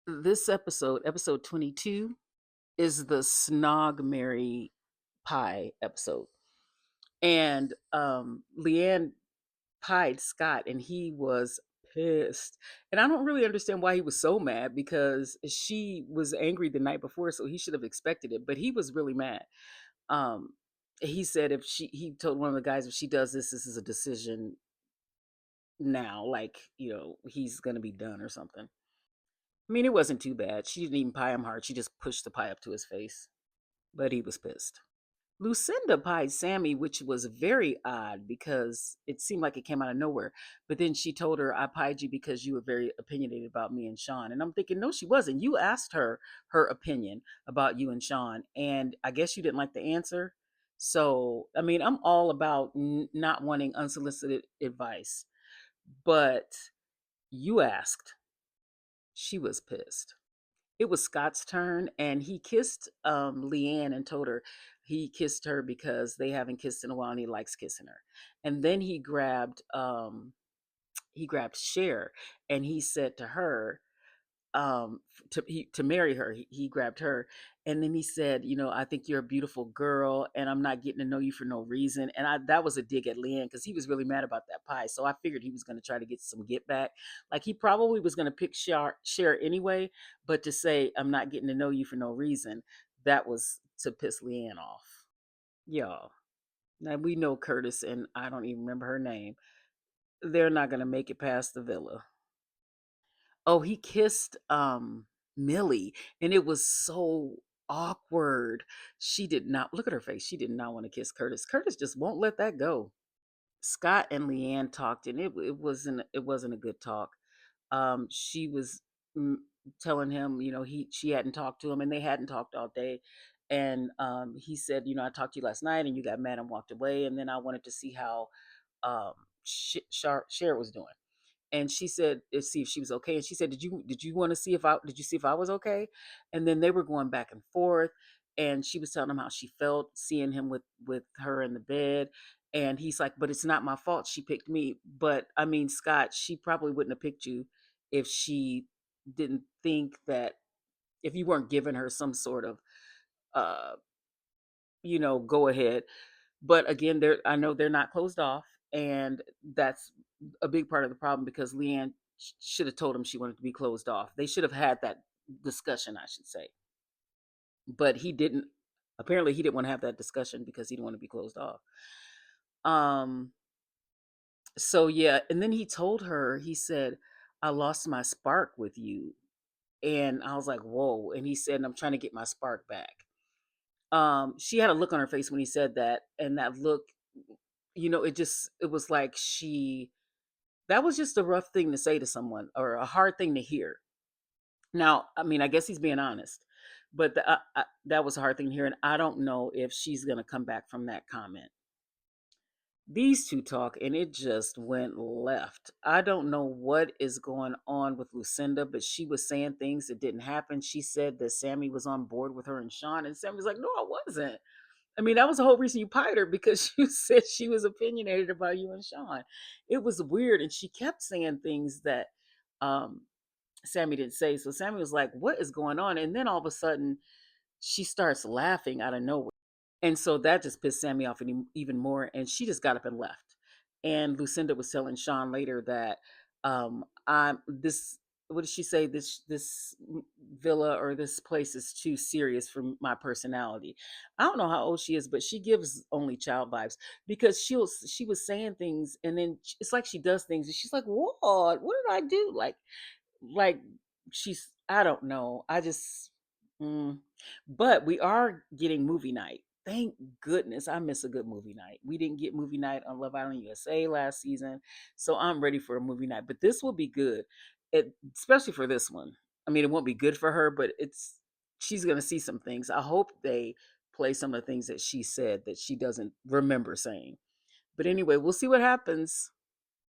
This episode, episode 22, is the Snog Mary Pie episode. And Leanne pied Scott and he was pissed. And I don't really understand why he was so mad because she was angry the night before, so he should have expected it, but he was really mad. Um he said he told one of the guys, if she does this is a decision now, like, he's gonna be done or something. I mean, it wasn't too bad. She didn't even pie him hard. She just pushed the pie up to his face. But he was pissed. Lucinda pied Sammy, which was very odd because it seemed like it came out of nowhere. But then she told her, I pied you because you were very opinionated about me and Sean. And I'm thinking, no, she wasn't. You asked her opinion about you and Sean. And I guess you didn't like the answer. So, I mean, I'm all about not wanting unsolicited advice. But you asked. She was pissed. It was Scott's turn, and he kissed Leanne and told her he kissed her because they haven't kissed in a while, and he likes kissing her. And then he grabbed Cher, and he said to her, to marry her. He grabbed her, and then he said, I think you're a beautiful girl, and I'm not getting to know you for no reason. And that was a dig at Leanne because he was really mad about that pie. So I figured he was going to try to get some get back. Like he probably was going to pick Cher anyway, but to say I'm not getting to know you for no reason, that was to piss Leanne off. Y'all. Now we know Curtis and I don't even remember her name. They're not going to make it past the villa. Oh, he kissed Millie, and it was so awkward. She did not look at her face. She did not want to kiss Curtis. Curtis just won't let that go. Scott and Leanne talked, and it wasn't a good talk. She was mm, telling him, she hadn't talked to him, and they hadn't talked all day. And he said, I talked to you last night, and you got mad and walked away, and then I wanted to see how um, Cher was doing, and she said, see if she was okay. And she said, did you want to see if I did you see if I was okay? And then they were going back and forth, and she was telling him how she felt seeing him with her in the bed. And he's like, but it's not my fault she picked me. But I mean, Scott, she probably wouldn't have picked you if she didn't think that, if you weren't giving her some sort of uh go ahead. But again, I know they're not closed off, and that's a big part of the problem because Leanne should have told him she wanted to be closed off. They should have had that discussion, I should say. But he didn't. Apparently, he didn't want to have that discussion because he didn't want to be closed off. Um. So yeah, and then he told her. He said, "I lost my spark with you," and I was like, "Whoa!" And he said, "I'm trying to get my spark back." She had a look on her face when he said that, and that look, it was like that was just a rough thing to say to someone or a hard thing to hear. Now, I mean, I guess he's being honest, but that was a hard thing to hear, and I don't know if she's going to come back from that comment. These two talk, and it just went left. I don't know what is going on with Lucinda, but she was saying things that didn't happen. She said that Sammy was on board with her and Sean, and Sammy was like, "No, I wasn't." I mean, that was the whole reason you pied her, because you said she was opinionated about you and Sean. It was weird, and she kept saying things that um, Sammy didn't say. So Sammy was like, "What is going on?" And then all of a sudden, she starts laughing out of nowhere, and so that just pissed Sammy off even more. And she just got up and left. And Lucinda was telling Sean later that I'm this. What did she say? This villa or this place is too serious for my personality. I don't know how old she is, but she gives only child vibes because she was saying things, and then it's like she does things, and she's like, "What? What did I do?" Like she's, I don't know. I just mm. But we are getting movie night. Thank goodness. I miss a good movie night. We didn't get movie night on Love Island USA last season, so I'm ready for a movie night. But this will be good, especially for this one. I mean, it won't be good for her, but she's going to see some things. I hope they play some of the things that she said that she doesn't remember saying. But anyway, we'll see what happens.